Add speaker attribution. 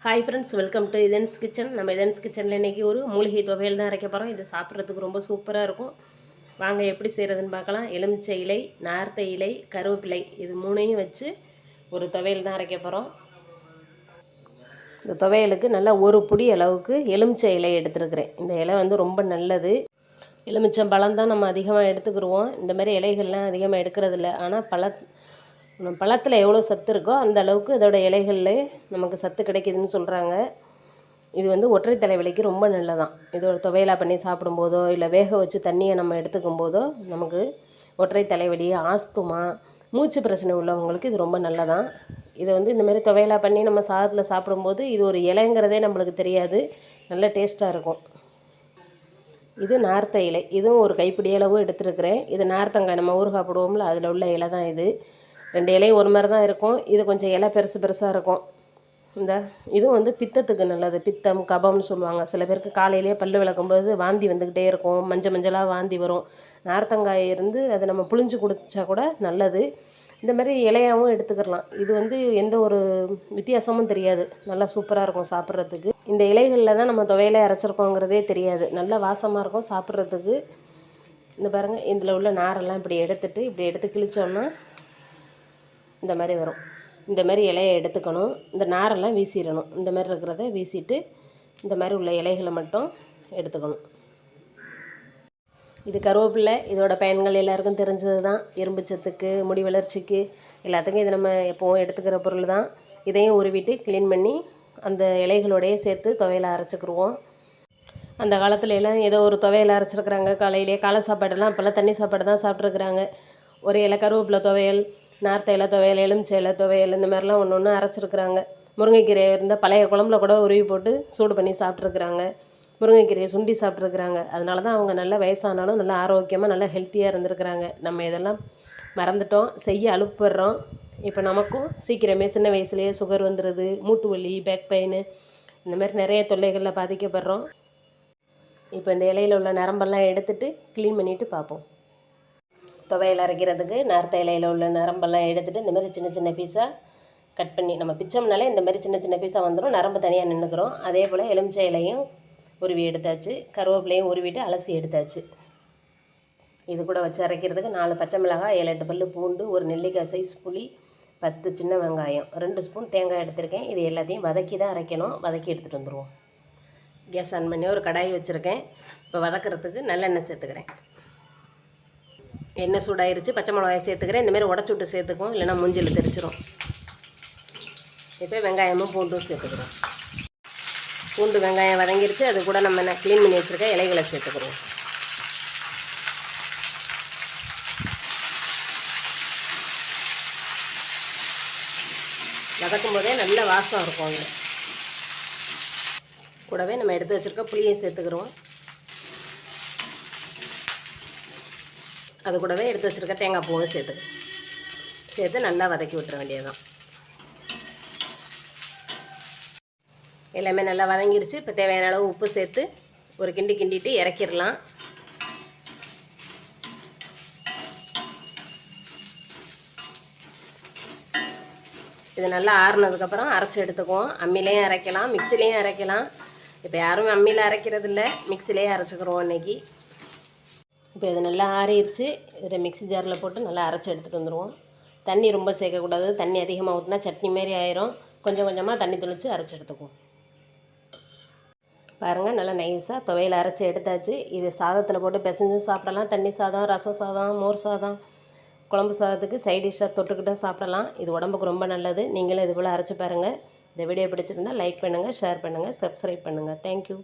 Speaker 1: Hi friends, welcome to இதன்ஸ் kitchen. நம்ம இதன்ஸ் கிச்சனில் இன்றைக்கி ஒரு மூலிகை துவையல் தான் அரைக்க போகிறோம். இது சாப்பிட்றதுக்கு ரொம்ப சூப்பராக இருக்கும். வாங்க எப்படி செய்கிறதுன்னு பார்க்கலாம். எலுமிச்சை இலை, நார்த்தை இலை, கருவேப்பிலை இது மூணையும் வச்சு ஒரு துவையல் தான் அரைக்க போகிறோம். இந்த துவையலுக்கு நல்லா ஒரு புடி அளவுக்கு எலுமிச்சை இலை எடுத்துருக்கிறேன். இந்த இலை வந்து ரொம்ப நல்லது. எலுமிச்சம் பழம் தான் நம்ம அதிகமாக எடுத்துக்கிடுவோம். இந்த மாதிரி இலைகள்லாம் அதிகமாக எடுக்கிறதில்ல. ஆனால் பழத்தில் எவ்வளோ சத்து இருக்கோ அந்த அளவுக்கு இதோட இலைகளில் நமக்கு சத்து கிடைக்கிதுன்னு சொல்கிறாங்க. இது வந்து ஒற்றை தலைவலிக்கு ரொம்ப நல்லதான். இதோட துவையலாக பண்ணி சாப்பிடும்போதோ இல்லை வேக வச்சு தண்ணியை நம்ம எடுத்துக்கும் போதோ நமக்கு ஒற்றை தலைவலி, ஆஸ்துமா, மூச்சு பிரச்சனை உள்ளவங்களுக்கு இது ரொம்ப நல்லதான். இதை வந்து இந்தமாரி துவையலாக பண்ணி நம்ம சாதத்தில் சாப்பிடும்போது இது ஒரு இலைங்கிறதே நம்மளுக்கு தெரியாது, நல்ல டேஸ்ட்டாக இருக்கும். இது நார்த்தை இலை, இதுவும் ஒரு கைப்பிடி அளவு எடுத்துருக்கிறேன். இது நார்த்தங்காய் நம்ம ஊறுகாய் போடுவோம்ல, அதில் உள்ள இலை தான் இது. 2 இலையும் ஒரு மாதிரி தான் இருக்கும். இது கொஞ்சம் இலை பெருசாக இருக்கும். இதுவும் வந்து பித்தத்துக்கு நல்லது. பித்தம், கபம்னு சொல்லுவாங்க. சில பேருக்கு காலையிலேயே பல் விளக்கும்போது வாந்தி வந்துக்கிட்டே இருக்கும், மஞ்சளாக வாந்தி வரும். நார்த்தங்காய் இருந்து அதை நம்ம புழிஞ்சு குடித்தா கூட நல்லது. இந்த மாதிரி இலையாகவும் எடுத்துக்கிடலாம். இது வந்து எந்த ஒரு வித்தியாசமும் தெரியாது, நல்லா சூப்பராக இருக்கும் சாப்பிட்றதுக்கு. இந்த இலைகளில் தான் நம்ம துவையிலே அரைச்சிருக்கோங்கிறதே தெரியாது, நல்லா வாசமாக இருக்கும் சாப்பிட்றதுக்கு. இந்த பாருங்கள், இதில் உள்ள நாரெல்லாம் இப்படி எடுத்து கிழிச்சோன்னா இந்த மாதிரி வரும். இந்த மாதிரி இலையை எடுத்துக்கணும். இந்த நாரெல்லாம் வீசிடணும். இந்த மாதிரி இருக்கிறத வீசிட்டு இந்த மாதிரி உள்ள இலைகளை மட்டும் எடுத்துக்கணும். இது கருவேப்பிலை. இதோட பயன்கள் எல்லாருக்கும் தெரிஞ்சது தான். இரும்பு சத்துக்கு, முடி வளர்ச்சிக்கு, எல்லாத்துக்கும் இது நம்ம எப்போவும் எடுத்துக்கிற பொருள் தான். இதையும் உருவிட்டு க்ளீன் பண்ணி அந்த இலைகளோடையே சேர்த்து துவையலை அரைச்சிக்கிடுவோம். அந்த காலத்துல எல்லாம் ஏதோ ஒரு துவையலை அரைச்சிருக்கிறாங்க. காலையிலே காலை சாப்பாடெல்லாம் அப்போல்லாம் தண்ணி சாப்பாடு தான் சாப்பிட்ருக்குறாங்க. ஒரு இலை கருவேப்பிலை துவையல், நார்த்தை இலை துவையல், எலுமிச்சை இலை துவையல், இந்த மாதிரிலாம் ஒன்று அரைச்சிருக்கிறாங்க. முருங்கைக்கீரை இருந்தால் பழைய குழம்புல கூட உருவி போட்டு சூடு பண்ணி சாப்பிட்ருக்குறாங்க. முருங்கைக்கீரையை சுண்டி சாப்பிட்ருக்குறாங்க. அதனால தான் அவங்க நல்ல வயசானாலும் நல்லா ஆரோக்கியமாக நல்லா ஹெல்த்தியாக இருந்திருக்கிறாங்க. நம்ம இதெல்லாம் மறந்துட்டோம், செய்ய அலுப்புடுறோம். இப்போ நமக்கும் சீக்கிரமே சின்ன வயசுலேயே சுகர் வந்துடுது, மூட்டு வலி, பேக் பெயின், இந்த மாதிரி நிறைய தொல்லைகளில் பாதிக்கப்படுறோம். இப்போ இந்த இலையில் உள்ள நரம்பெல்லாம் எடுத்துகிட்டு க்ளீன் பண்ணிவிட்டு பார்ப்போம். துவையல் அரைக்கிறதுக்கு நார்த்தை இலையில் உள்ள நரம்பெல்லாம் எடுத்துகிட்டு இந்த மாதிரி சின்ன சின்ன பீஸாக கட் பண்ணி நம்ம பிச்சோம்னாலே இந்த மாதிரி சின்ன சின்ன பீஸாக வந்துடும். நரம்பு தனியாக நின்றுக்கிறோம். அதே போல் எலுமிச்சை இலையும் உருவி எடுத்தாச்சு, கருவேப்பிலையும் உருவிட்டு அலசி எடுத்தாச்சு. இது கூட வச்சு அரைக்கிறதுக்கு 4 பச்சை மிளகாய், 7-8 பல் பூண்டு, ஒரு நெல்லிக்காய் சைஸ் புளி, 10 சின்ன வெங்காயம், 2 ஸ்பூன் தேங்காய் எடுத்திருக்கேன். இது எல்லாத்தையும் வதக்கி தான் அரைக்கணும். வதக்கி எடுத்துகிட்டு வந்துடுவோம். கேஸ் ஆன் பண்ணி ஒரு கடாய் வச்சுருக்கேன். இப்போ வதக்கிறதுக்கு நல்லெண்ணெய் சேர்த்துக்கிறேன். எண்ணெய் சூடாயிருச்சு. பச்சை மிளகாயை சேர்த்துக்கிறேன். இந்தமாரி உடச்சி விட்டு சேர்த்துக்குவோம், இல்லைனா மூஞ்சில் தெரிச்சிடும். இப்போ வெங்காயமும் பூண்டும் சேர்த்துக்கிறோம். பூண்டு வெங்காயம் வதங்கிருச்சு. அது கூட நம்ம க்ளீன் பண்ணி வச்சுருக்க இலைகளை சேர்த்துக்கிறோம். வதக்கும் போதே நல்ல வாசம் இருக்கும். அதில் கூடவே நம்ம எடுத்து வச்சுருக்க புளியை சேர்த்துக்கிறோம். அது கூடவே எடுத்து வச்சுருக்க தேங்காய் பூவும் சேர்த்து நல்லா வதக்கி விட்டுற வேண்டியதுதான். எல்லாமே நல்லா வதங்கிருச்சு. இப்போ தேவையான அளவு உப்பு சேர்த்து ஒரு கிண்டிட்டு இறக்கிடலாம். இது நல்லா ஆறுனதுக்கப்புறம் அரைச்சி எடுத்துக்குவோம். அம்மிலையும் அரைக்கலாம், மிக்சிலையும் அரைக்கலாம். இப்போ யாரும் அம்மியில் அரைக்கிறதில்ல, மிக்சிலேயே அரைச்சிக்கிறோம் இன்றைக்கி. இப்போ இது நல்லா ஆறிடுச்சு. இதை மிக்ஸி ஜாரில் போட்டு நல்லா அரைச்சி எடுத்துகிட்டு வந்துடுவோம். தண்ணி ரொம்ப சேர்க்கக்கூடாது. தண்ணி அதிகமாக ஊற்றினா சட்னி மாரி ஆயிரும். கொஞ்சம் கொஞ்சமாக தண்ணி தெளித்து அரைச்சி எடுத்துக்குவோம். பாருங்கள், நல்லா நைஸாக துவையில் அரைச்சி எடுத்தாச்சு. இது சாதத்தில் போட்டு பிசைஞ்சும் சாப்பிடலாம். தண்ணி சாதம், ரசம் சாதம், மோர் சாதம், குழம்பு சாதத்துக்கு சைட் டிஷ்ஷாக தொட்டுக்கிட்டும் சாப்பிடலாம். இது உடம்புக்கு ரொம்ப நல்லது. நீங்களும் இது போல் அரைச்சி பாருங்கள். இந்த வீடியோ பிடிச்சிருந்தால் லைக் பண்ணுங்கள், ஷேர் பண்ணுங்கள், சப்ஸ்கிரைப் பண்ணுங்கள். தேங்க்யூ.